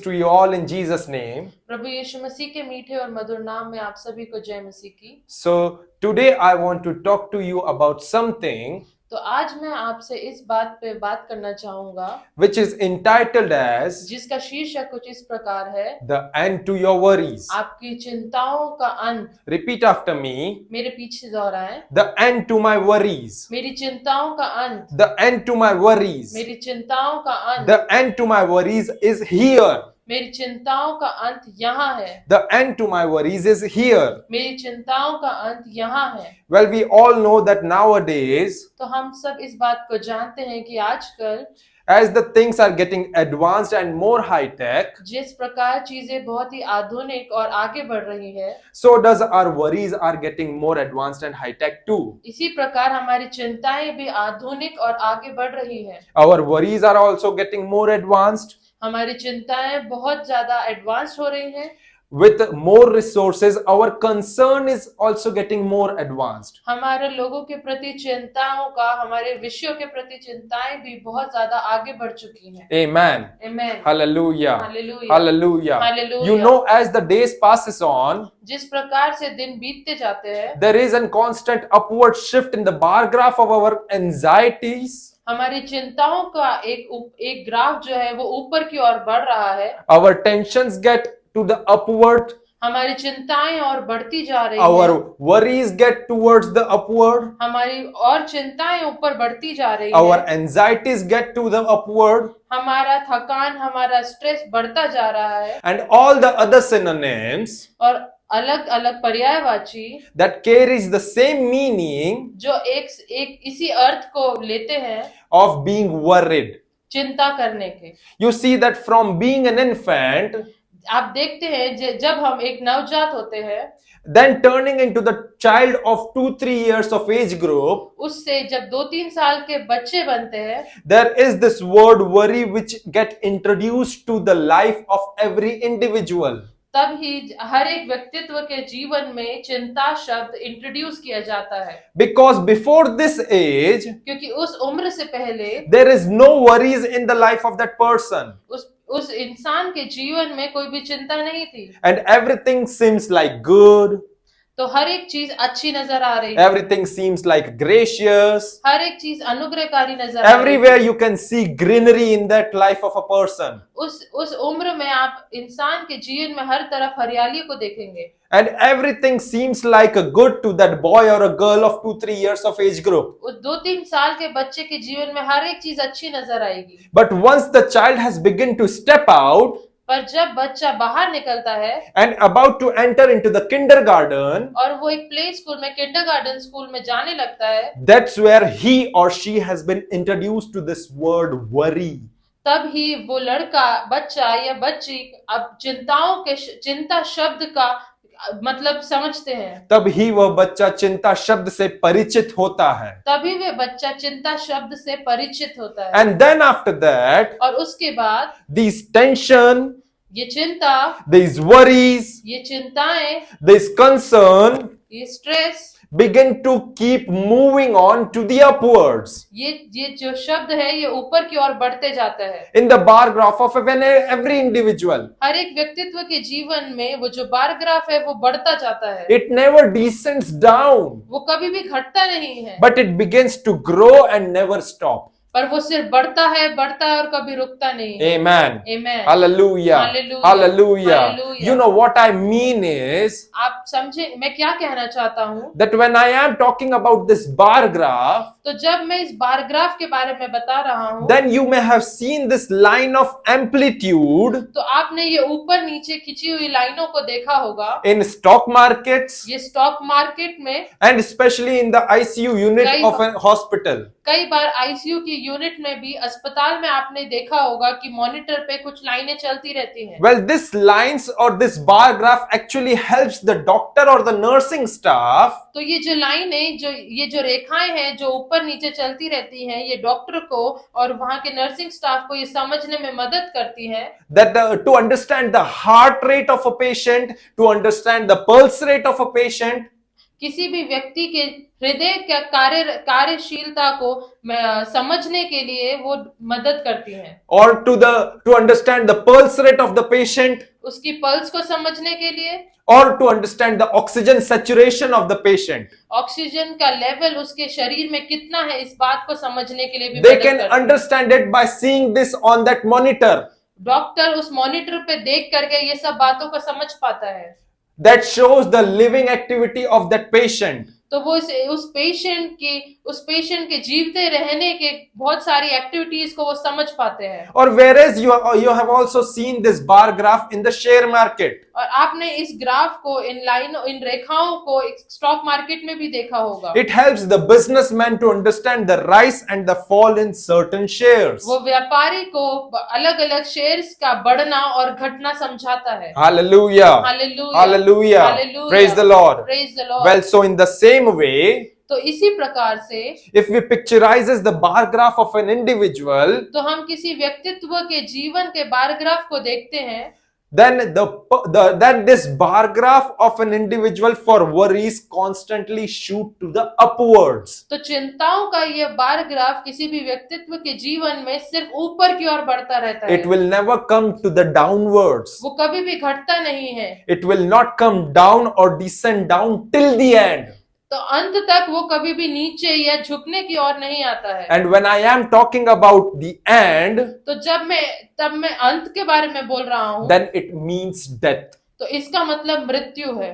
to you all in Jesus' name. प्रभु यीशु मसीह के मीठे और मधुर नाम में आप सभी को जय मसीह की। So today I want to talk to you about something तो आज मैं आपसे इस बात पे बात करना चाहूंगा which is entitled as जिसका शीर्षक कुछ इस प्रकार है, The End to Your Worries. आपकी चिंताओं का अंत। Repeat after me. मेरे पीछे दोहराएं, The end to my worries. मेरी चिंताओं का अंत, The end to my worries. मेरी चिंताओं का अंत, The end to my worries is here. मेरी चिंताओं का अंत यहाँ है, The end to my worries is here. मेरी चिंताओं का अंत यहाँ है। Well, we all know that nowadays, तो हम सब इस बात को जानते हैं कि आजकल as the things are getting advanced and more high tech, जिस प्रकार चीजें बहुत ही आधुनिक और आगे बढ़ रही है, so does our worries are getting more advanced and high tech too. इसी प्रकार हमारी चिंताएं भी आधुनिक और आगे बढ़ रही है। Our worries are also getting more advanced. हमारी चिंताएं बहुत ज्यादा एडवांस हो रही हैं। With more resources, our concern is also getting more advanced. हमारे लोगों के प्रति चिंताओं का, हमारे विषयों के प्रति चिंताएं भी बहुत ज्यादा आगे बढ़ चुकी हैं। Amen. Amen. Hallelujah. Hallelujah. Hallelujah. Hallelujah. You know, as the days passes on, जिस प्रकार से दिन बीतते जाते हैं, there is a constant upward shift in the bar graph of our anxieties. हमारी चिंताओं का एक ग्राफ जो है वो ऊपर की ओर बढ़ रहा है। Our tensions get to the upward. हमारी चिंताएं और बढ़ती जा रही Our हैं। worries get towards the upward. हमारी और चिंताएं ऊपर बढ़ती जा रही Our हैं। anxieties get to the upward. हमारा थकान, हमारा स्ट्रेस बढ़ता जा रहा है। And all the other synonyms और अलग अलग पर्यायवाची that carries the same meaning जो एक इसी अर्थ को लेते हैं, of being worried. चिंता करने के। You see that from being an infant, आप देखते हैं जब हम एक नवजात होते हैं, then turning into the child of 2-3 years of age group, उससे जब 2-3 साल के बच्चे बनते हैं, there is this word worry which get introduced to the life of every individual. तब ही हर एक व्यक्तित्व के जीवन में चिंता शब्द इंट्रोड्यूस किया जाता है। Because before this age, क्योंकि उस उम्र से पहले there is no worries in the life of that person. उस इंसान के जीवन में कोई भी चिंता नहीं थी। And everything seems like good. तो हर एक चीज अच्छी नजर आ रही है। Everything seems like gracious. हर एक चीज अनुग्रहकारी नजर आ रही है। Everywhere you can see greenery in that life of a person. उस उम्र में आप इंसान के जीवन में हर तरफ हरियाली को देखेंगे। And everything seems like a good to that boy or a girl of 2-3 years of age group. उस 2-3 साल के बच्चे के जीवन में हर एक चीज अच्छी नजर आएगी। But once the child has begun to step out पर जब बच्चा बाहर निकलता है and about to enter into the kindergarten, और वो एक प्ले स्कूल में, किंडरगार्टन स्कूल में जाने लगता है, that's where he or she has been introduced to this word worry. तब ही वो लड़का, बच्चा या बच्ची अब चिंता शब्द का मतलब समझते हैं। तब ही वह बच्चा चिंता शब्द से परिचित होता है। तभी वे बच्चा चिंता शब्द से परिचित होता है। And then after that, और उसके बाद these tension, ये चिंता, these worries, ये चिंताएं, this concern ये stress begin to keep moving on to the upwards. ये जो शब्द है ये ऊपर की ओर बढ़ते जाता है। In the bar graph of every individual. हर एक व्यक्तित्व के जीवन में वो जो बार ग्राफ है वो बढ़ता जाता है। It never descends down, वो कभी भी घटता नहीं है, but it begins to grow and never stop. पर वो सिर्फ बढ़ता है और कभी रुकता नहीं है। Amen. Amen. Hallelujah. Hallelujah. Hallelujah. Hallelujah. You know what I mean is आप समझे मैं क्या कहना चाहता हूँ? that when I am talking about this bar graph, तो जब मैं इस बार ग्राफ के बारे में बता रहा हूँ, then you may have seen this line of amplitude तो आपने ये ऊपर नीचे खिंची हुई लाइनों को देखा होगा in stock markets ये स्टॉक मार्केट में, and especially in the ICU unit of a hospital. कई बार आईसीयू की यूनिट में भी, अस्पताल में आपने देखा होगा कि मॉनिटर पे कुछ लाइनें चलती रहती हैं। Well, this lines or this bar graph actually helps the doctor or the nursing staff तो ये जो लाइनें, ये जो रेखाएं हैं जो ऊपर नीचे चलती रहती हैं, ये डॉक्टर को और वहां के नर्सिंग स्टाफ को ये समझने में मदद करती हैं that to understand the heart rate of a patient, to understand the pulse rate of a patient, किसी भी व्यक्ति के हृदय का कार्यशीलता को समझने के लिए वो मदद करती हैं। or to understand the pulse rate of the patient, उसकी पल्स को समझने के लिए, or to understand the oxygen saturation of the patient. Oxygen का लेवल उसके शरीर में कितना है इस बात को समझने के लिए भी They मदद can करती है। understand it by seeing this on that monitor doctor उस मॉनिटर पे देख करके ये सब बातों को समझ पाता है। that shows the living activity of that patient. तो वो उस पेशेंट के जीवते रहने के बहुत सारी एक्टिविटीज को वो समझ पाते हैं। Or whereas you have also seen this bar graph in the share market. और आपने इस ग्राफ को इन रेखाओं को स्टॉक मार्केट में भी देखा होगा। It helps the businessman to understand the rise and the fall in certain shares. वो व्यापारी को अलग अलग शेयर्स का बढ़ना और घटना समझाता है। Hallelujah. Hallelujah. Hallelujah. Hallelujah. Praise the Lord. Praise the Lord. Well, so in the same way, तो इसी प्रकार से if we picturizes the bar graph of an individual, तो हम किसी व्यक्तित्व के जीवन के बार ग्राफ को देखते हैं, then then this bar graph of an individual for worries constantly shoot to the upwards. तो चिंताओं का ये बार ग्राफ किसी भी व्यक्तित्व के जीवन में सिर्फ ऊपर की ओर बढ़ता रहता है। It will never come to the downwards. वो कभी भी घटता नहीं है। It will not come down or descend down till the end. तो अंत तक वो कभी भी नीचे या झुकने की ओर नहीं आता है। And when I am talking about the end, तो तब मैं अंत के बारे में बोल रहा हूँ, then it means death. तो इसका मतलब मृत्यु है।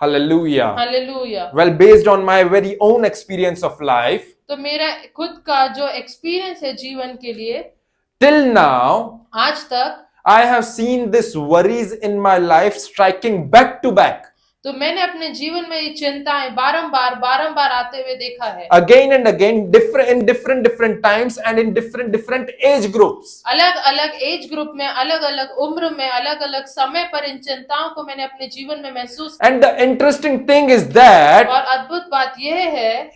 Hallelujah. Hallelujah. Well, based on my very own experience of life, तो मेरा खुद का जो एक्सपीरियंस है जीवन के लिए, till now, आज तक I have seen this worries in my life striking back to back. तो मैंने अपने जीवन में ये चिंताएं बारंबार आते हुए देखा है। Again and again, different times and in different age groups. अलग अलग एज ग्रुप में, अलग अलग उम्र में, अलग अलग समय पर इन चिंताओं को मैंने अपने जीवन में महसूस किया। And the interesting thing is that और अद्भुत बात यह है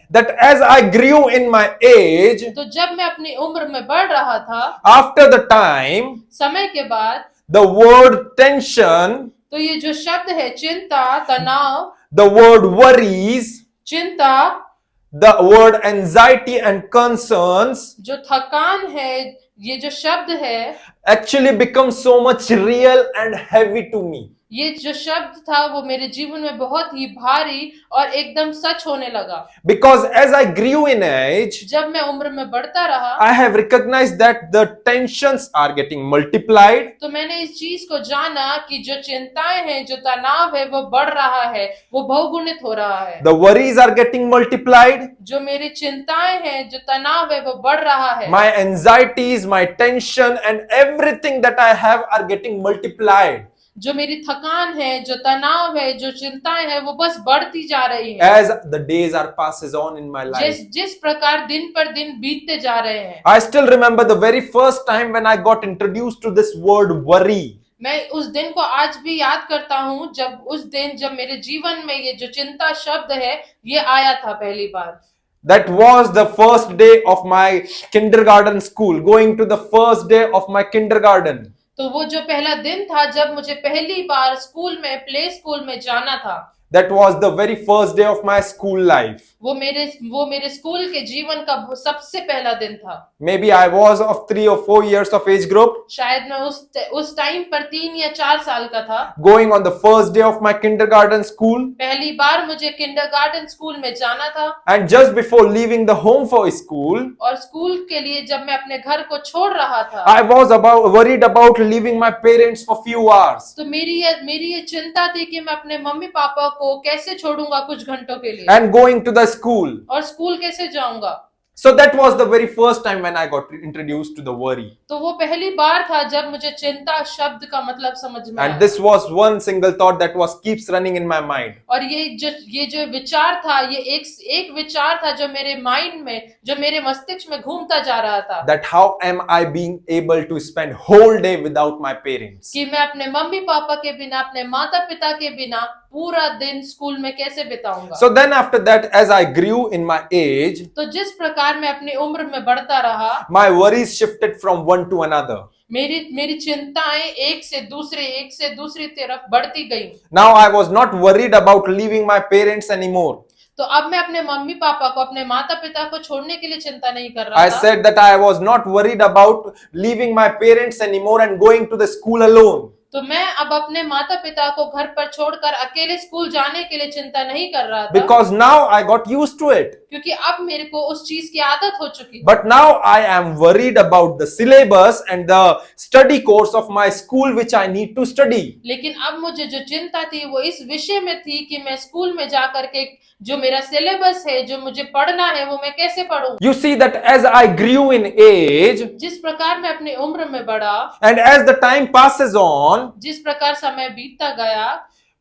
as I grew in my age, तो जब मैं अपनी उम्र में बढ़ रहा था, after the time, समय के बाद, the word tension, तो ये जो शब्द है चिंता, तनाव, the word worries, चिंता, the word anxiety and concerns जो थकान है, ये जो शब्द है, actually become so much real and heavy to me. ये जो शब्द था वो मेरे जीवन में बहुत ही भारी और एकदम सच होने लगा। Because as I grew in age, जब मैं उम्र में बढ़ता रहा, I have recognized that the tensions are getting multiplied. तो मैंने इस चीज को जाना कि जो चिंताएं हैं, जो तनाव है, वो बढ़ रहा है, वो बहुगुणित हो रहा है। The worries are getting multiplied. जो मेरी चिंताएं हैं, जो तनाव है, वो बढ़ रहा है। My anxieties, my tension and everything that I have are getting multiplied. जो मेरी थकान है, जो तनाव है, जो चिंताएं हैं, वो बस बढ़ती जा रही है। As the days are passes on in my life. जिस प्रकार दिन पर दिन बीतते जा रहे हैं। I still remember the very first time when I got introduced to this word worry. मैं उस दिन को आज भी याद करता हूँ, जब मेरे जीवन में ये जो चिंता शब्द है, ये आया था पहली बार। That was the first day of my kindergarten school, going to the first day of my kindergarten. तो वो जो पहला दिन था जब मुझे पहली बार प्ले स्कूल में जाना था। That was the very first day of my school life. वो मेरे स्कूल के जीवन का सबसे पहला दिन था। Maybe I was of 3 or 4 years of age group. शायद मैं उस टाइम पर 3 या 4 साल का था। Going on the first day of my kindergarten school. पहली बार मुझे किंडरगार्टन स्कूल में जाना था। And just before leaving the home for school, और स्कूल के लिए जब मैं अपने घर को छोड़ रहा था, I was worried about leaving my parents for few hours. तो मेरी ये चिंता थी कि मैं अपने मम्मी पापा को कैसे छोड़ूंगा कुछ घंटों के लिए, And going to the school. और स्कूल कैसे जाऊंगा। So that was the very first time when I got introduced to the worry. तो वो पहली बार था जब मुझे चिंता शब्द का मतलब समझ में आया। And this was one single thought that keeps running in my mind. और ये जो विचार था, ये एक विचार था जो मेरे माइंड में, जो मेरे मस्तिष्क में घूमता जा रहा था। That how am I being able to spend whole day without my parents? कि मैं अपने मम्मी पापा के बिना, अपने माता पिता के बिना पूरा दिन स्कूल में कैसे बिताऊंगा। So then after that, as I grew in my age, तो जिस प्रकार मैं अपनी उम्र में बढ़ता रहा, my worries shifted from one to another. मेरी चिंताएं एक से दूसरी तरफ बढ़ती गई। Now I was not worried about leaving my parents anymore. तो अब मैं अपने मम्मी पापा को, अपने माता पिता को छोड़ने के लिए चिंता नहीं कर रहा I था। said that I was not worried about leaving my parents anymore and going to the school alone. तो मैं अब अपने माता पिता को घर पर छोड़कर अकेले स्कूल जाने के लिए चिंता नहीं कर रहा था, Because now I got used to it. क्योंकि अब मेरे को उस चीज की आदत हो चुकी। But now I am worried about the syllabus and the study course of my school which I need to study. लेकिन अब मुझे जो चिंता थी वो इस विषय में थी कि मैं स्कूल में जाकर के जो मेरा सिलेबस है, जो मुझे पढ़ना है, वो मैं कैसे पढूं। You see that as I grew in age जिस प्रकार मैं अपनी उम्र में बढ़ा, and as the time passes on, जिस प्रकार समय बीतता गया,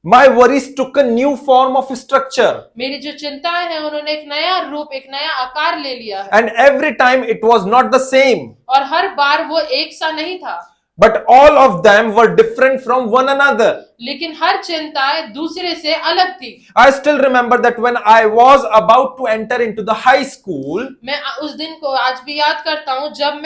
my worries took a new form of structure. मेरी जो चिंताएं हैं उन्होंने एक नया रूप, एक नया आकार ले लिया है। And every time it was not the same, और हर बार वो एक सा नहीं था, but all of them were different from one another. लेकिन हर चिंताएं दूसरे से अलग थी। I still remember that when I was about to enter into the high school, मैं उस दिन को आज भी याद करता हूँ जब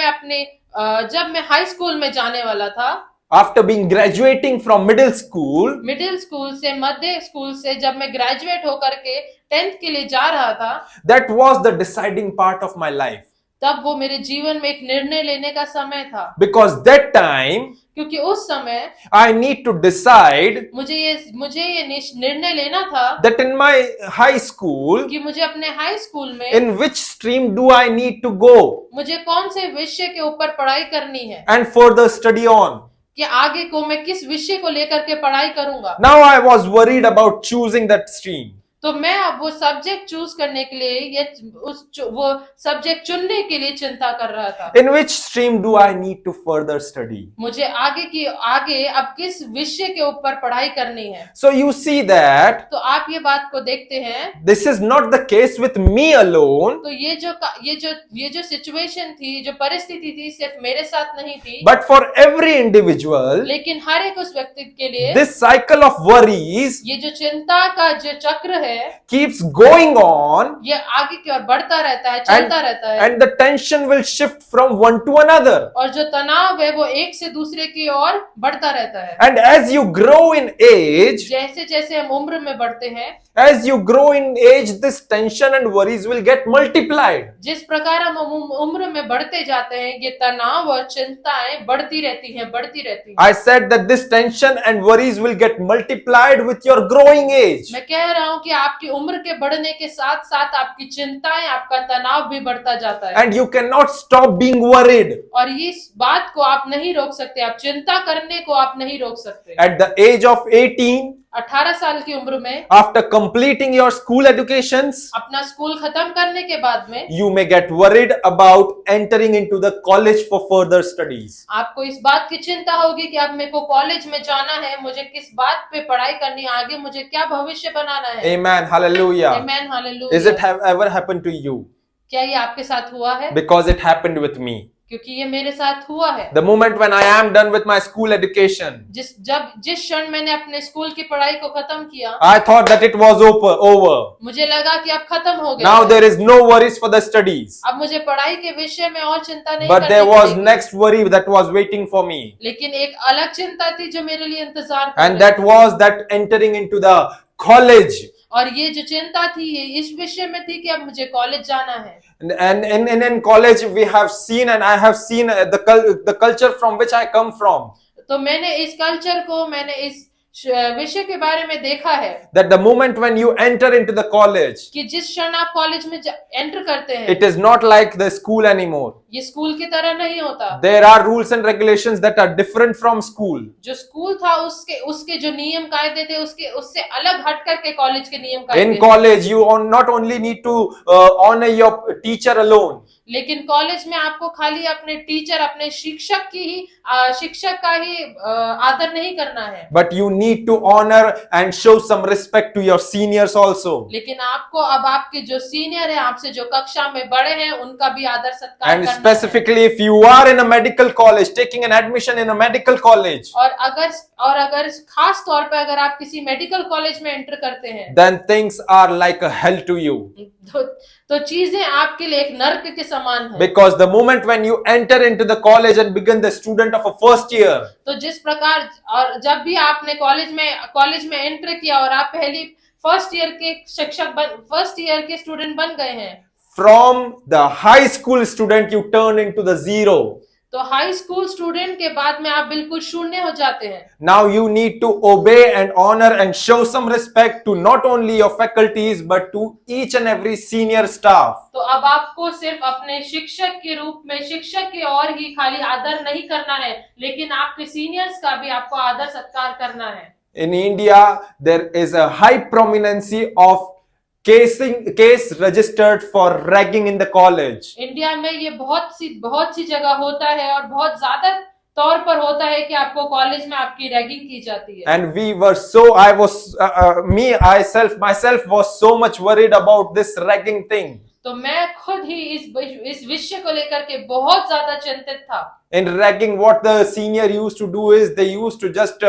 मैं हाई स्कूल में जाने वाला था। after being graduating from middle school, middle school से, मध्य स्कूल से जब मैं ग्रेजुएट होकर के 10th के लिए जा रहा था, that was the deciding part of my life. तब वो मेरे जीवन में एक निर्णय लेने का समय था, Because that time क्योंकि उस समय I need to decide मुझे ये निर्णय लेना था that in my high school, कि मुझे अपने हाई स्कूल में in which stream do I need to go मुझे कौन से विषय के ऊपर पढ़ाई करनी है, and further study on. कि आगे को मैं किस विषय को लेकर के पढ़ाई करूंगा। Now I was worried about choosing that stream. तो मैं अब वो सब्जेक्ट चूज करने के लिए या वो सब्जेक्ट चुनने के लिए चिंता कर रहा था। In which stream do I need to further study? मुझे आगे अब किस विषय के ऊपर पढ़ाई करनी है। So you see that तो आप ये बात को देखते हैं, this is not the case with me alone, तो ये जो सिचुएशन थी, जो परिस्थिति थी, सिर्फ मेरे साथ नहीं थी, but for every individual, लेकिन हर एक उस व्यक्ति के लिए this cycle of worries ये जो चिंता का जो चक्र है keeps going on, ये आगे की ओर बढ़ता रहता है, चलता रहता है, and the tension will shift from one to another. और जो तनाव है वो एक से दूसरे की ओर बढ़ता रहता है। And as you grow in age, जैसे जैसे हम उम्र में बढ़ते हैं, as you grow in age, this tension and worries will get multiplied. जिस प्रकार हम उम्र में बढ़ते जाते हैं, ये तनाव और चिंताएं बढ़ती रहती हैं। I said that this tension and worries will get multiplied with your growing age. मैं कह रहा हूँ कि आपकी उम्र के बढ़ने के साथ साथ आपकी चिंताएं, आपका तनाव भी बढ़ता जाता है, And you cannot stop being worried. और इस बात को आप नहीं रोक सकते, आप चिंता करने को आप नहीं रोक सकते। At the age of 18, 18 साल की उम्र में after completing your school educations, अपना स्कूल खत्म करने के बाद में you may get worried about entering into the college for further studies. आपको इस बात की चिंता होगी कि अब मेरे को कॉलेज में जाना है, मुझे किस बात पे पढ़ाई करनी है, आगे मुझे क्या भविष्य बनाना है। Amen. Hallelujah. आमीन, hallelujah. Is it have ever happened to you? क्या ये आपके साथ हुआ है? Because it happened with me. क्योंकि ये मेरे साथ हुआ है। The moment when I am done with my school education, जिस क्षण मैंने अपने स्कूल की पढ़ाई को खत्म किया, I thought that it was over. मुझे लगा कि अब खत्म हो गया। Now there is no worries for the studies. अब मुझे पढ़ाई के विषय में और चिंता नहीं But करनी there was पड़ेगी। next worry that was waiting for me. लेकिन एक अलग चिंता थी जो मेरे लिए इंतजार कर And रही that was that entering into the college. और ये जो चिंता थी ये इस विषय में थी कि अब मुझे कॉलेज जाना है। And in college we have seen, and I have seen the culture from which I come from. तो मैंने इस कल्चर को, मैंने इस विषय के बारे में देखा है That the moment when you enter into the college, कि जिस क्षण आप कॉलेज में एंटर करते हैं, it is not like the school anymore. ये स्कूल की तरह नहीं होता। There are rules and regulations that are different from school. जो स्कूल था उसके जो नियम कायदे थे उससे अलग हट करके कॉलेज के नियम कायदे In college, you not only need to honor your teacher alone. लेकिन कॉलेज में आपको खाली अपने टीचर, अपने शिक्षक का ही आदर नहीं करना है, But you need to honor and show some respect to your seniors also. लेकिन आपको अब आपके जो सीनियर है, आपसे जो कक्षा में बड़े हैं, उनका भी आदर सत्कार And करना specifically if you are in a medical college, taking an admission in a medical college, है। और अगर खास तौर पे अगर आप किसी मेडिकल कॉलेज में एंटर करते हैं, then things are like a hell to you. तो चीजें आपके लिए एक नर्क के समान है। Because the moment when you enter into the college and begin the student of a first year, तो जिस प्रकार और जब भी आपने कॉलेज में एंटर किया और आप फर्स्ट ईयर के स्टूडेंट बन गए हैं। From the high school student, you turn into the zero. तो हाई स्कूल स्टूडेंट के बाद में आप बिल्कुल शून्य हो जाते हैं। Now you need to obey and honor and show some respect to not only your faculties but to each and every senior staff. तो अब आपको सिर्फ अपने शिक्षक के रूप में शिक्षक के और ही खाली आदर नहीं करना है, लेकिन आपके सीनियर्स का भी आपको आदर सत्कार करना है। In India, there is a high prominency of case registered for ragging in the college. India में ये बहुत सी जगह होता है और बहुत ज्यादा तौर पर होता है कि आपको कॉलेज में आपकी रैगिंग की जाती है। And we were so, myself was so much worried about this ragging thing. तो मैं खुद ही इस विषय को लेकर के बहुत ज्यादा चिंतित था। In ragging, what the senior used to do is they used to just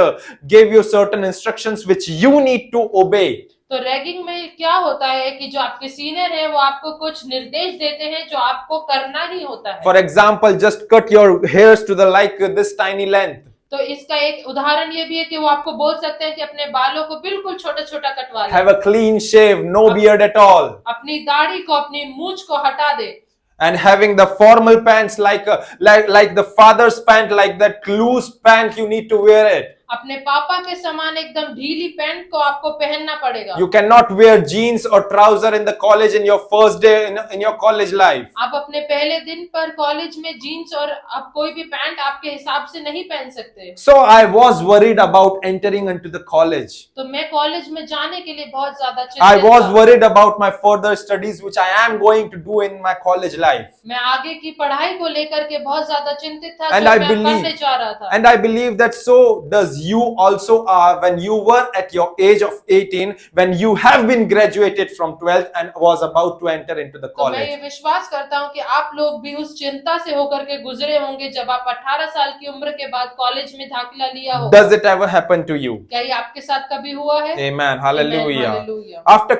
give you certain instructions which you need to obey. तो रैगिंग में क्या होता है कि जो आपके सीनियर हैं वो आपको कुछ निर्देश देते हैं जो आपको करना ही होता है। For example, just cut your hairs to the like this tiny length. तो इसका एक उदाहरण ये भी है कि वो आपको बोल सकते हैं कि अपने बालों को बिल्कुल छोटा छोटा कटवा लें। Have a clean shave, no beard at all. अपनी दाढ़ी को अपनी मूंछ को हटा दे। And having the formal pants like the father's pant, like that loose pant, you need to wear it. अपने पापा के समान एकदम ढीली पैंट को आपको पहनना पड़ेगा। You cannot wear jeans or trouser in the college in your first day in your college life. आप अपने पहले दिन पर कॉलेज में जीन्स और आप कोई भी पैंट आपके हिसाब से नहीं पहन सकते। So I was worried about entering into the college. तो मैं कॉलेज में जाने के लिए बहुत ज्यादा चिंतित I was था। worried about my further studies which I am going to do in my college life. मैं आगे की पढ़ाई को लेकर के बहुत ज्यादा चिंतित था And जो I मैं believe- करने जा रहा था। And I believe that so does you also are when you were at your age of 18, when you have been graduated from 12th and was about to enter into the तो मैं ये college. विश्वास करता हूँ कि आप लोग भी उस चिंता से होकर के गुजरे होंगे जब आप 18 साल की उम्र के बाद कॉलेज में दाखिला लिया हो। Does it ever happen to you? क्या ये आपके साथ कभी हुआ है? Amen. Hallelujah. Hallelujah. After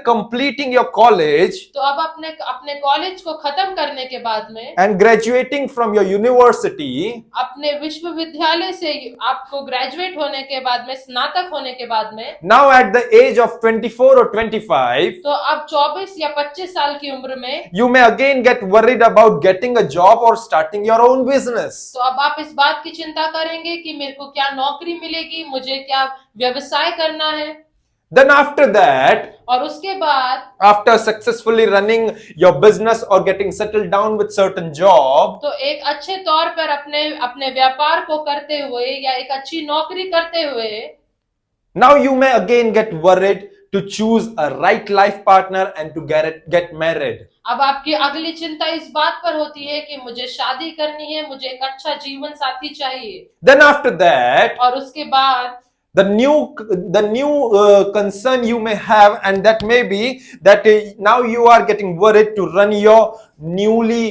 completing your college तो अब अपने कॉलेज को खत्म करने के बाद में and graduating from your university, अपने विश्वविद्यालय से आपको ग्रेजुएट होने के बाद में स्नातक होने के बाद में now at the age of 24 or 25, तो अब 24 या 25 साल की उम्र में you may again get worried about getting a job or starting your own business. तो अब आप इस बात की चिंता करेंगे कि मेरे को क्या नौकरी मिलेगी, मुझे क्या व्यवसाय करना है। Then after that, और उसके बाद after successfully running your business or getting settled down with certain job, तो एक अच्छे तौर पर अपने व्यापार को करते हुए या एक अच्छी नौकरी करते हुए now you may again get worried to choose a right life partner and to get married. अब आपकी अगली चिंता इस बात पर होती है कि मुझे शादी करनी है, मुझे एक अच्छा जीवन साथी चाहिए। Then after that, और उसके बाद the new concern you may have, and that may be that now you are getting worried to run your newly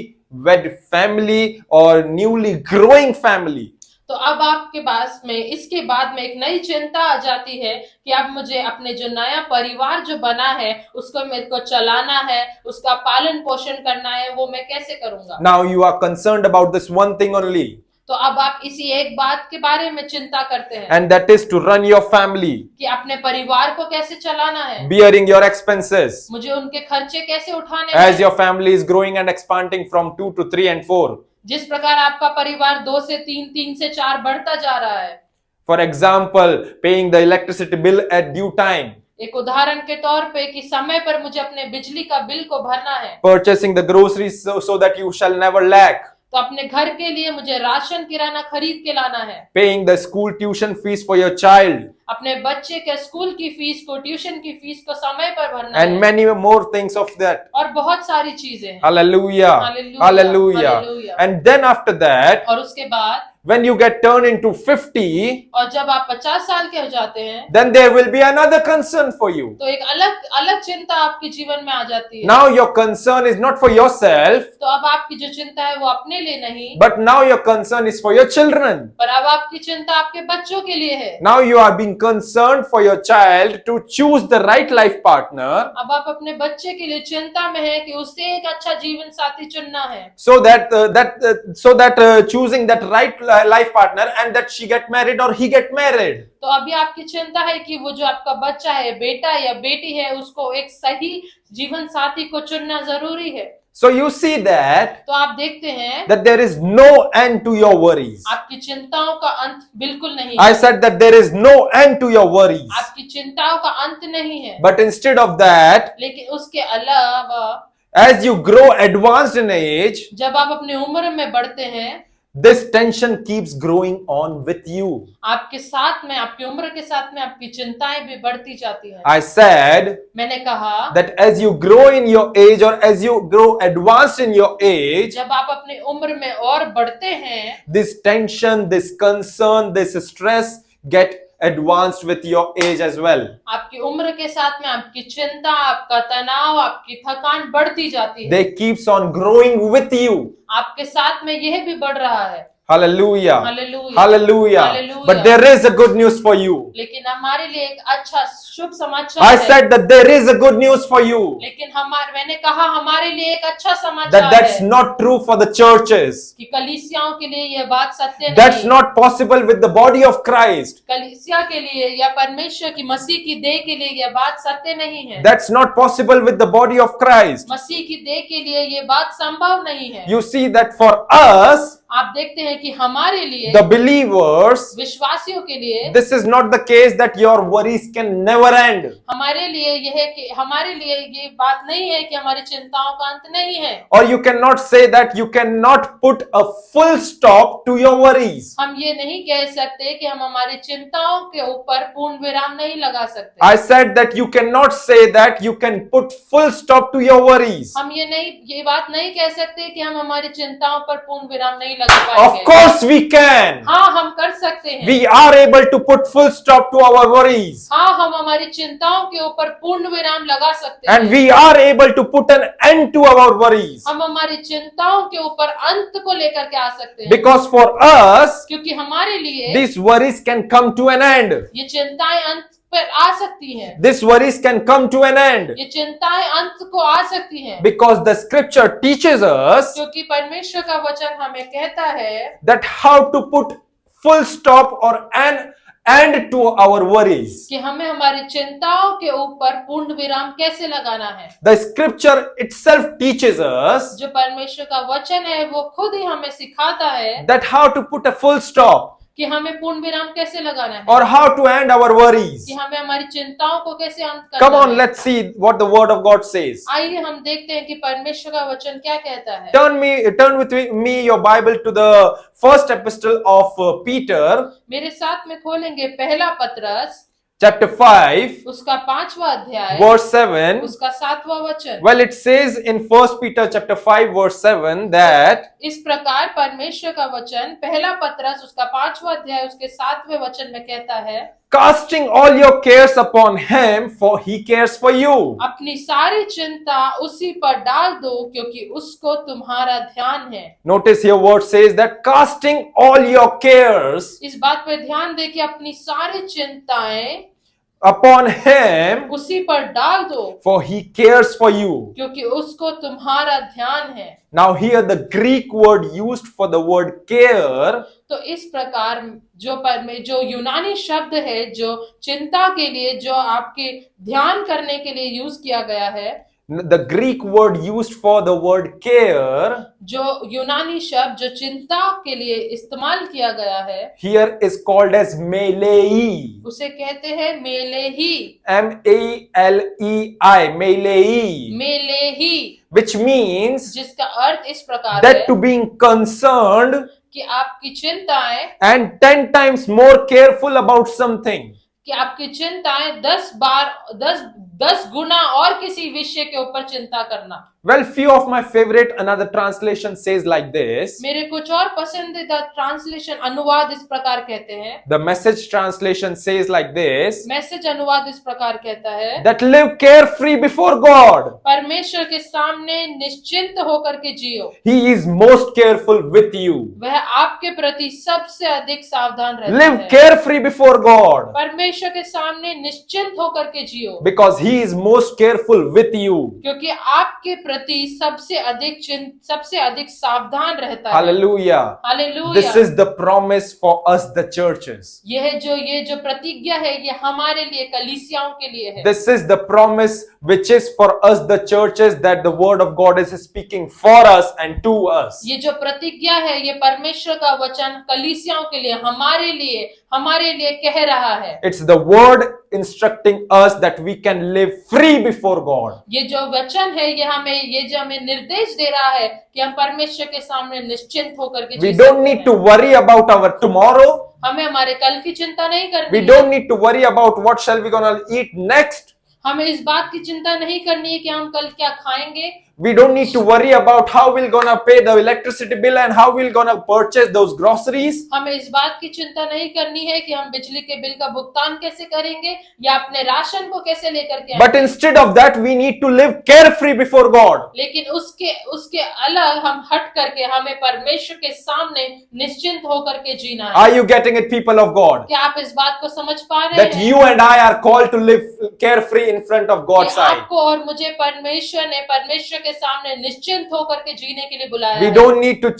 wed family or newly growing family. तो अब आपके पास में इसके बाद में एक नई चिंता आ जाती है कि अब मुझे अपने जो नया परिवार जो बना है उसको मेरे को चलाना है, उसका पालन पोषण करना है, वो मैं कैसे करूंगा। Now you are concerned about this one thing only, तो अब आप इसी एक बात के बारे में चिंता करते हैं and that is to run your family, कि अपने परिवार को कैसे चलाना है, bearing your expenses मुझे उनके खर्चे कैसे उठाने as हैं। your family is growing and expanding from 2 to 3 and 4. जिस प्रकार आपका परिवार 2 से 3, 3 से 4 बढ़ता जा रहा है। For example, paying the electricity bill at due time, एक उदाहरण के तौर पे कि समय पर मुझे अपने बिजली का बिल को भरना है, purchasing the groceries so that you shall never lack, तो अपने घर के लिए मुझे राशन किराना खरीद के लाना है, paying the school tuition fees for your child, अपने बच्चे के स्कूल की फीस को, ट्यूशन की फीस को समय पर भरना and है, many more things of that. और बहुत सारी चीजें हैं। Hallelujah. Hallelujah. Hallelujah. Hallelujah. And then after that, और उसके बाद when you get turned into 50, और जब आप 50 साल के हो जाते हैं then there will be another concern for you. तो एक अलग चिंता आपके जीवन में आ जाती है। Now your concern is not for yourself, तो अब आपकी जो चिंता है वो अपने लिए नहीं, but now your concern is for your children. पर अब आपकी चिंता आपके बच्चों के लिए है। Now you are being concerned for your child to choose the right life partner, अब आप अपने बच्चे के लिए चिंता में है कि उसे एक अच्छा जीवन साथी चुनना है, so that choosing that right life partner and that she get married or he get married. तो अभी आपकी चिंता है कि वो जो आपका बच्चा है, बेटा या बेटी है, उसको एक सही जीवन साथी को चुनना जरूरी है। So you see that तो आप देखते हैं that there is no end to your worries. आपकी चिंताओं का अंत बिल्कुल नहीं I है। said that there is no end to your worries. आपकी चिंताओं का अंत नहीं है, But instead of that, लेकिन उसके अलावा as you grow advanced in age, जब आप अपनी उम्र में बढ़ते हैं, this tension keeps growing on with you. आपके साथ में, आपकी उम्र के साथ में आपकी चिंताएं भी बढ़ती जाती हैं। I said मैंने कहा that as you grow in your age or as you grow advanced in your age, जब आप अपनी उम्र में और बढ़ते हैं, this tension, this concern, this stress get advanced with your age as well. आपकी उम्र के साथ में आपकी चिंता, आपका तनाव, आपकी थकान बढ़ती जाती है। They keeps on growing with you. आपके साथ में यह भी बढ़ रहा है। Hallelujah. Hallelujah. Hallelujah. Hallelujah. But there is a good news for you. लेकिन हमारे लिए एक अच्छा शुभ समाचार I है। said that there is a good news for you. लेकिन मैंने कहा हमारे लिए एक अच्छा समाचार That that's है not true for the churches. कि कलीसियाओं के लिए यह बात सत्य That's नहीं। not possible with the body of Christ. कलीसिया के लिए या परमेश्वर की मसीह की देह के लिए यह बात सत्य नहीं है। That's not possible with the body of Christ. मसीह की देह के लिए यह बात संभव नहीं है। You see that for us, आप देखते हैं कि हमारे लिए, the believers, विश्वासियों के लिए, this is not the case that your worries can never end. हमारे लिए ये बात नहीं है कि हमारी चिंताओं का अंत नहीं है। Or you cannot say that you cannot put a full stop to your worries. हम ये नहीं कह सकते कि हम हमारी चिंताओं के ऊपर पूर्ण विराम नहीं लगा सकते। I said that you cannot say that you can put full stop to your worries. हम ये बात नहीं कह सकते कि हम हमारी चिंताओं पर पूर्ण विराम नहीं लगा Of पाएंगे। course we can. हाँ, हम कर सकते हैं। We are able to put full stop to our worries. हाँ, हम हमारी चिंताओं के ऊपर पूर्ण विराम लगा सकते हैं। And we are able to put an end to our worries. हम हमारी चिंताओं के ऊपर अंत को लेकर के आ सकते हैं। Because for us, क्योंकि हमारे लिए these worries can come to an end. ये चिंताएं अंत पर आ सकती हैं। These worries can come to an end. ये चिंताएं अंत को आ सकती हैं। Because the scripture teaches us क्योंकि परमेश्वर का वचन हमें कहता है that how to put full stop or an end to our worries. कि हमें हमारी चिंताओं के ऊपर पूर्ण विराम कैसे लगाना है। The scripture itself teaches us जो परमेश्वर का वचन है वो खुद ही हमें सिखाता है that how to put a full stop कि हमें पूर्ण विराम कैसे लगाना है, or how to end our worries. कि हमें हमारी चिंताओं को कैसे अंत करना Come on, है। let's see what the word of God says. आइए हम देखते हैं कि परमेश्वर का वचन क्या कहता है। Turn with me your Bible to the first epistle of Peter, मेरे साथ में खोलेंगे पहला पत्रस chapter 5, उसका 5वां अध्याय, verse 7. उसका 7वां वचन। Well, it says in 1 Peter chapter 5, verse 7 that इस प्रकार परमेश्वर का वचन पहला पत्रस उसका 5वां अध्याय उसके 7वें वचन में कहता है, casting all your cares upon him, for he cares for you. अपनी सारी चिंता उसी पर डाल दो क्योंकि उसको तुम्हारा ध्यान है। Notice here word says that casting all your cares इस बात पे ध्यान दे कि अपनी सारी चिंताएं upon him, उसी पर डाल दो for he cares for you. क्योंकि उसको तुम्हारा ध्यान है। Now here the Greek word used for the word care तो इस प्रकार जो यूनानी शब्द है जो चिंता के लिए, जो आपके ध्यान करने के लिए यूज किया गया है, the Greek word used for the word care जो यूनानी शब्द जो चिंता के लिए इस्तेमाल किया गया है, here is called as melei. उसे कहते हैं मेलेही। M-A-L-E-I, melei, मेलेही, which means जिसका अर्थ इस प्रकार that है to being concerned कि आपकी चिंताएं, and 10 times more careful about something. कि आपकी चिंताएं 10 गुना और किसी विषय के ऊपर चिंता करना। Well, few of my favorite another translation says like this. मेरे कुछ और पसंदीदा ट्रांसलेशन अनुवाद इस प्रकार कहते हैं। The Message translation says like this, message अनुवाद इस प्रकार कहता है, that live carefree before God. परमेश्वर के सामने निश्चिंत होकर के जियो, He is most careful with you. वह आपके प्रति सबसे अधिक सावधान रहता Live है। carefree before God. परमेश्वर परमेश्वर के सामने निश्चिंत होकर के जियो, because He is most careful with you. क्योंकि आपके प्रति सबसे अधिक सावधान रहता है। Hallelujah. Hallelujah. This is the promise for us, the churches. ये जो प्रतिज्ञा है ये हमारे लिए, कलीसियाओं के लिए है। This is the promise which is for us, the churches, that the word of God is speaking for us and to us. ये जो प्रतिज्ञा है ये परमेश्वर का वचन कलीसियाओं के लिए, हमारे लिए कह रहा है। It's the word instructing us that we can live free before God. ये जो वचन है ये जो हमें निर्देश दे रहा है कि हम परमेश्वर के सामने निश्चिंत होकर के We जी don't सकते need हैं। to worry about our tomorrow. हमें हमारे कल की चिंता नहीं करनी We है। don't need to worry about what shall we gonna eat next. हमें इस बात की चिंता नहीं करनी है कि हम कल क्या खाएंगे। We don't need to worry about how we're gonna pay the electricity bill and how we're gonna purchase those groceries. हमें इस बात की चिंता नहीं करनी है कि हम बिजली के बिल का भुगतान कैसे करेंगे या अपने राशन को कैसे लेकर के But आएंगे। instead of that, we need to live carefree before God. लेकिन उसके अलग हम हट करके हमें परमेश्वर के सामने निश्चिंत होकर के जीना है। Are you getting it, people of God? क्या आप इस बात को समझ पा रहे That हैं you and I are called to live carefree in front of God's कि eye. आपको और मुझे परमेश्वर ने परमेश्वर के सामने निश्चिंत होकर के जीने के लिए बुलाया We है। don't need to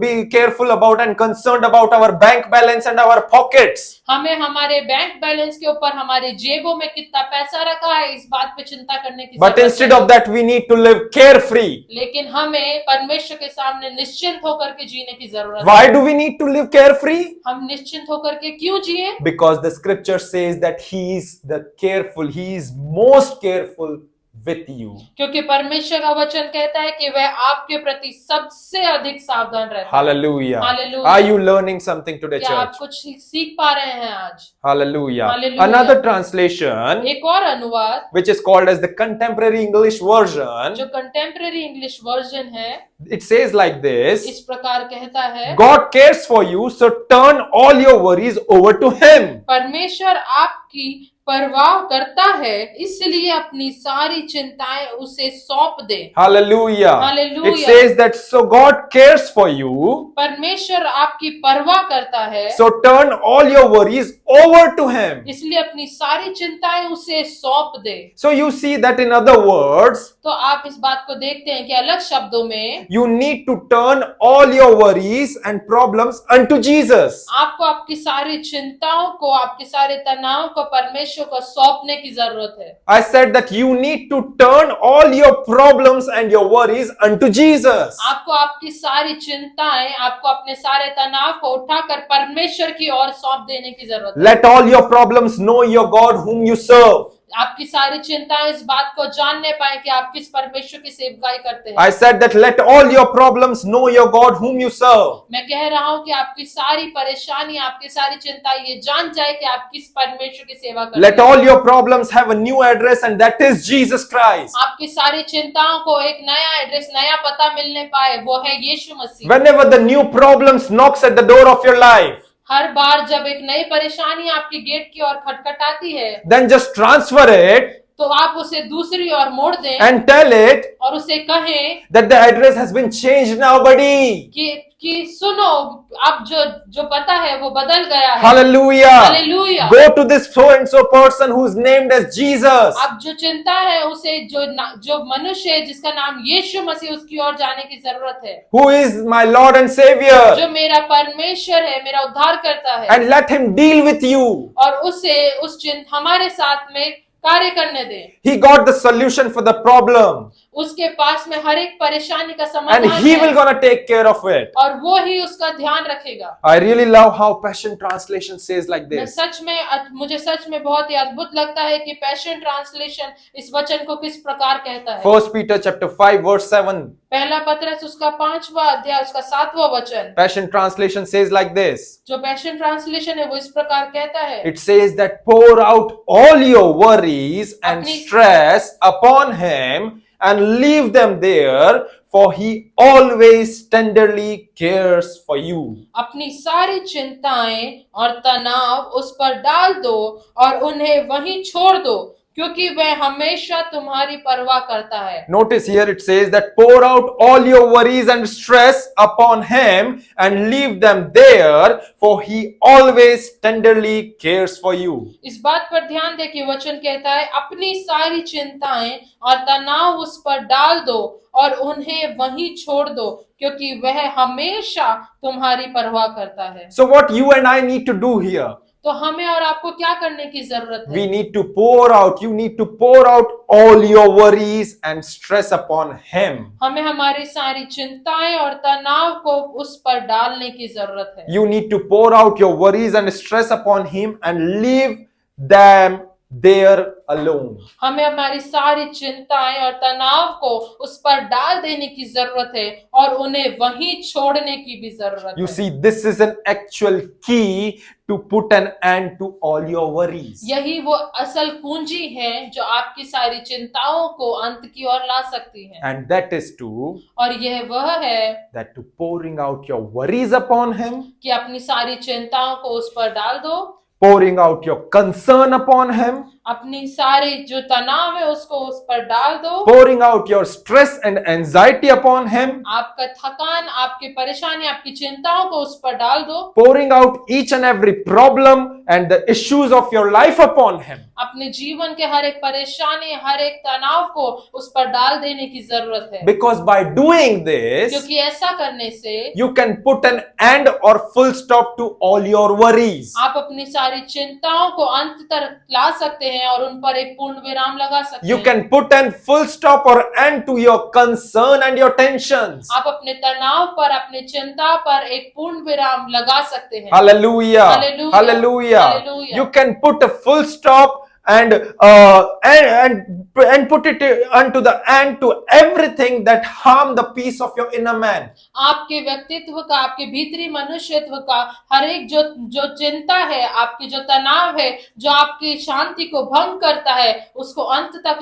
be careful about and concerned about our bank balance and our pockets. हमें हमारे बैंक बैलेंस के ऊपर हमारी जेबों में कितना पैसा रखा है इस बात पे चिंता करने की But जरूरत instead नहीं। of that, we need to live carefree. लेकिन हमें परमेश्वर के सामने निश्चिंत होकर के जीने की जरूरत Why है। do we need to live carefree? हम निश्चिंत होकर के क्यों जिए? Because the scripture says that He is most careful with you. क्योंकि परमेश्वर का वचन कहता है कि वह आपके प्रति सबसे अधिक सावधान रहता है। Hallelujah. Hallelujah. Are you learning something today, क्या आप church? कुछ सीख पा रहे हैं आज? Hallelujah. Hallelujah. Another translation, एक और अनुवाद which is called as the contemporary English version, जो कंटेम्पररी इंग्लिश वर्जन है it says like this: इस प्रकार कहता है, God cares for you, so turn all your worries over to Him. परमेश्वर आपकी परवाह करता है इसलिए अपनी सारी चिंताएं उसे सौंप दे। Hallelujah. Hallelujah. It says that so God cares for you, परमेश्वर आपकी परवाह करता है so turn all your worries over to Him. इसलिए अपनी सारी चिंताएं उसे सौंप दे। So you see that in other words, तो आप इस बात को देखते हैं कि अलग शब्दों में you need to turn all your worries and problems unto Jesus. आपको आपकी सारी चिंताओं को, आपके सारे तनाव को परमेश्वर को सौंपने की जरूरत है। I said that you need to turn all your problems and your worries unto Jesus. आपको आपकी सारी चिंताएं, आपको अपने सारे तनाव को उठाकर परमेश्वर की ओर सौंप देने की जरूरत है। Let all your problems know your God whom you serve. आपकी सारी चिंताएं इस बात को जानने पाए कि आप किस परमेश्वर की सेवकाई करते हैं। I said that let all your problems know your God whom you serve. मैं कह रहा हूं कि आपकी सारी परेशानी, आपकी सारी चिंता ये जान जाए कि आप किस परमेश्वर की सेवा करते Let हैं। all your problems have a new address, and that is Jesus Christ. आपकी सारी चिंताओं को एक नया एड्रेस, नया पता मिलने पाए, वो है यीशु मसीह। Whenever the new problems knocks at the door of your life, हर बार जब एक नई परेशानी आपकी गेट की ओर खटखटाती है then just transfer it तो आप उसे दूसरी ओर मोड़ दें and tell it और उसे कहें that the address has been changed now, buddy. कि सुनो, अब जो पता है वो बदल गया है। Hallelujah. Hallelujah. Go to this so and so person who's named as Jesus. अब जो चिंता है उसे जो मनुष्य है जिसका नाम यीशु मसीह, उसकी ओर जाने की जरूरत है, Who is my Lord and Savior. जो मेरा परमेश्वर है, मेरा उद्धार करता है, And let Him deal with you. और उसे हमारे साथ में कार्य करने दे। He got the solution for the problem. उसके पास में हर एक परेशानी का And समाधान He है will gonna take care of it. और वो ही उसका ध्यान रखेगा। I really love how Passion Translation says like this. मुझे सच में बहुत ही अद्भुत लगता है कि पैशन ट्रांसलेशन इस वचन को किस प्रकार कहता है। 1 Peter chapter 5 verse 7. पहला पत्रस उसका 5वां अध्याय उसका 7वां वचन, Passion Translation says like this. जो पैशन ट्रांसलेशन है वो इस प्रकार कहता है, It says that pour out all your worries and अपनी- stress upon Him and leave them there, for He always tenderly cares for you. अपनी सारी चिंताएं और तनाव उस पर डाल दो और उन्हें वहीं छोड़ दो, क्योंकि वह हमेशा तुम्हारी परवाह करता है। Notice here it says that pour out all your worries and stress upon him and leave them there, for he always tenderly cares for you. इस बात पर ध्यान दे कि वचन कहता है अपनी सारी चिंताएं और तनाव उस पर डाल दो और उन्हें वहीं छोड़ दो, क्योंकि वह हमेशा तुम्हारी परवाह करता है। So what you and I need to do here? तो हमें और आपको क्या करने की जरूरत है? We need to pour out, you need to pour out all your worries and stress upon him. हमें हमारी सारी चिंताएं और तनाव को उस पर डालने की जरूरत है। You need to pour out your worries and stress upon him and leave them there alone. हमें हमारी सारी चिंताएं और तनाव को उस पर डाल देने की जरूरत है और उन्हें वहीं छोड़ने की भी जरूरत You है। see, this is an actual key to put an end to all your worries. यही वो असल कुंजी है जो आपकी सारी चिंताओं को अंत की ओर ला सकती है। And that is to और यह वह है that to pouring out your worries upon him, कि अपनी सारी चिंताओं को उस पर डाल दो, pouring out your concern upon him, अपनी सारी जो तनाव है उसको उस पर डाल दो, pouring out your stress and anxiety upon him, आपका थकान, आपकी परेशानी, आपकी चिंताओं को उस पर डाल दो, pouring out each and every problem and the issues of your life upon him. अपने जीवन के हर एक परेशानी, हर एक तनाव को उस पर डाल देने की जरूरत है। Because by doing this, क्योंकि ऐसा करने से you can put an end or full stop to all your worries. आप अपनी सारी चिंताओं को अंत तक ला सकते हैं और उन पर एक पूर्ण विराम लगा सकते You हैं। can put an full stop or end to your concern and your tensions. आप अपने तनाव पर, अपने चिंता पर एक पूर्ण विराम लगा सकते हैं। Hallelujah. Hallelujah. Hallelujah. Hallelujah. You can put a full stop and put it unto the end to everything that harm the peace of your inner man. आपके व्यक्तित्व का, आपके भीतरी मनुष्यत्व का हर एक जो चिंता है, आपकी जो तनाव है, जो आपकी शांति को भंग करता है, उसको अंत तक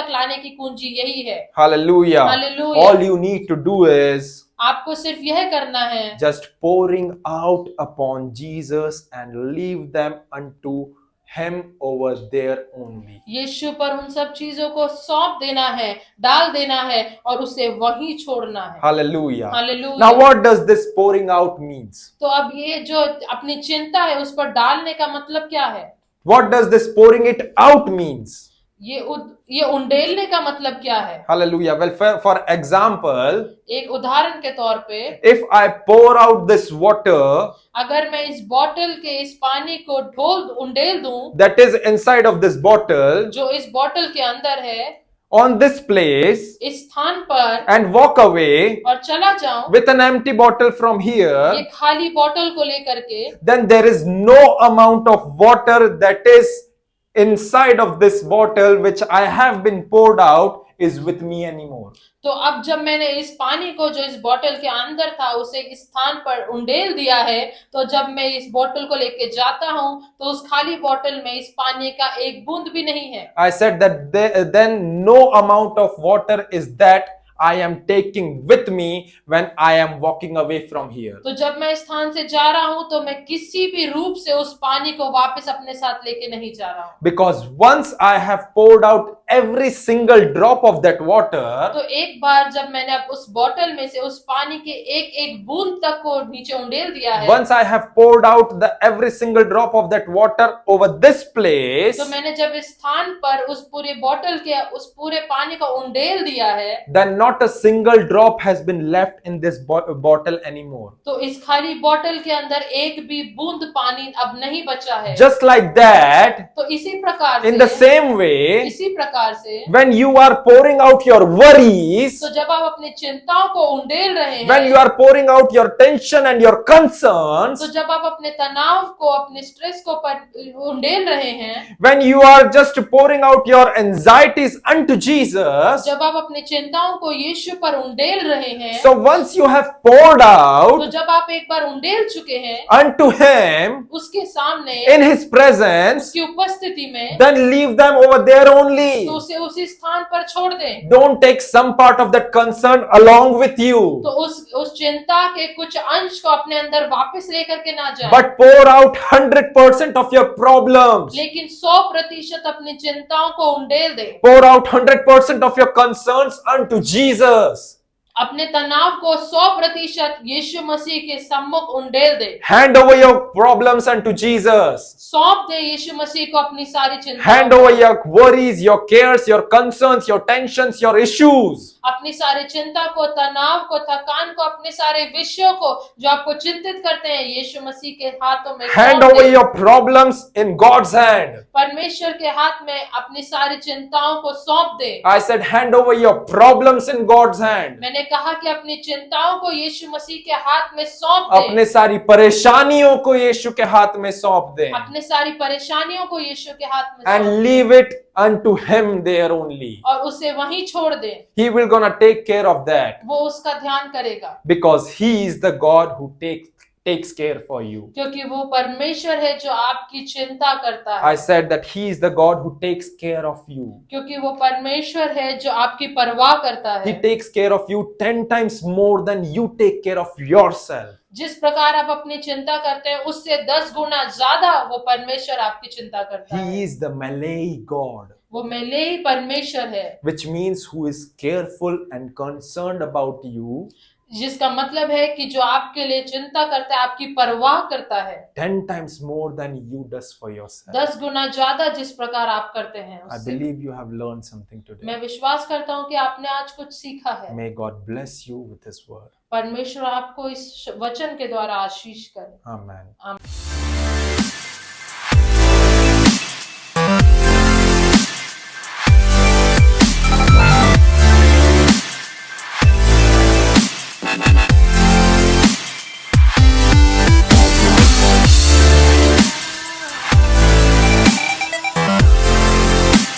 लाने की कुंजी यही है। Hallelujah. Hallelujah. All you need to do is आपको सिर्फ यह करना है, just pouring out upon Jesus and leave them unto him over there only. यीशु पर उन सब चीजों को सौंप देना है, डाल देना है और उसे वहीं छोड़ना है। Hallelujah. Hallelujah. Now what does this pouring out means? तो अब ये जो अपनी चिंता है उस पर डालने का मतलब क्या है? What does this pouring it out means? ये उंडेलने का मतलब क्या है? Hallelujah. Well, for example, एक उदाहरण के तौर पे, if I pour out this water अगर मैं इस बोतल के इस पानी को उंडेल दूं, that is inside of this bottle जो इस बोतल के अंदर है, on this place इस स्थान पर, and walk away और चला जाऊं with an empty bottle from ये here, खाली बोतल को लेकर के, then there is no amount of water that is inside of this bottle which I have been poured out is with me anymore. तो अब जब मैंने इस पानी को जो इस बोतल के अंदर था उसे इस स्थान पर उंडेल दिया है, तो जब मैं इस बोतल को लेके जाता हूं तो उस खाली बोतल में इस पानी का एक बूंद भी नहीं है। I said that then no amount of water is that I am taking with me when I am walking away from here. तो जब मैं इस स्थान से जा रहा हूं तो मैं किसी भी रूप से उस पानी को वापस अपने साथ लेके नहीं जा रहा हूं। Because once I have poured out every single drop of that water, तो एक बार जब मैंने अब उस बोतल में से उस पानी के एक एक बूंद तक को नीचे उंडेल दिया है, once I have poured out every single drop of that water over this place, तो मैंने जब इस स्थान पर उस पूरे बोतल के उस पूरे पानी को उंडेल दिया है, then not a single drop has been left in this bottle anymore. तो इस खाली बोतल के अंदर एक भी बूंद पानी अब नहीं बचा है। Just like that, तो इसी प्रकार in से, the same way, इसी प्रकार से, when you are pouring out your worries, तो जब आप अपनी चिंताओं को उंडेल रहे when you हैं, are pouring out your tension and your concerns, तो जब आप अपने तनाव को, अपने स्ट्रेस को उंडेल रहे हैं, when you are just pouring out your anxieties unto Jesus, जब आप अपनी चिंताओं को यीशु पर उंडेल रहे हैं, so once you have poured तो out जब आप एक बार उंडेल चुके हैं unto him उसके सामने, in his presence, उसकी उपस्थिति में, then leave them over there only. तो उसे उसी स्थान पर छोड़ दें। Don't take some part of that concern along with तो you, उस चिंता के कुछ अंश को अपने अंदर वापस लेकर के ना जाए, but pour out 100% of your problems. लेकिन 100% अपनी चिंताओं को उंडेल दे। Pour out 100% of your concerns unto Jesus. अपने तनाव को 100% यीशु मसीह के सम्मुख उंडेल दे। Hand over your problems unto Jesus. सौंप दे यीशु मसीह को अपनी सारी चिंताओं Hand over your worries, your cares, your concerns, your tensions, your issues. अपनी सारी चिंता को, तनाव को, थकान को, अपने सारे विषयों को जो आपको चिंतित करते हैं यीशु मसीह के हाथों में Hand सौंप over they. your problems in God's hand. परमेश्वर के हाथ में अपनी सारी चिंताओं को सौंप दे। I said, hand over your problems in God's hand. मैंने कहा कि अपनी चिंताओं को यीशु मसीह के हाथ में सौंप दे। अपने सारी परेशानियों को यीशु के हाथ में सौंप दे. अपने सारी परेशानियों को यीशु के हाथ में And सौंप दे leave it unto him there only. और उसे वहीं छोड़ दे। He will gonna take care of that वो उसका ध्यान करेगा, because he is the God who takes care for you. क्योंकि वो परमेश्वर है जो आपकी चिंता करता I है। said that he is the God who takes care of you. क्योंकि वो परमेश्वर है जो आपकी परवाह करता He है। takes care of you 10 times more than you take care of yourself. जिस प्रकार आप अपनी चिंता करते हैं उससे 10 गुना ज्यादा वो परमेश्वर आपकी चिंता करता है। He is the Malay God, वो मेले परमेश्वर है, which means who is careful and concerned about you जिसका मतलब है कि जो आपके लिए चिंता करता है, आपकी परवाह करता है 10 times more than you does for yourself. 10 गुना ज्यादा जिस प्रकार आप करते हैं I उससे। believe you have learned something today. मैं विश्वास करता हूँ कि आपने आज कुछ सीखा है। May God bless you with his word. परमेश्वर आपको इस वचन के द्वारा आशीष करे। Amen. आमीन।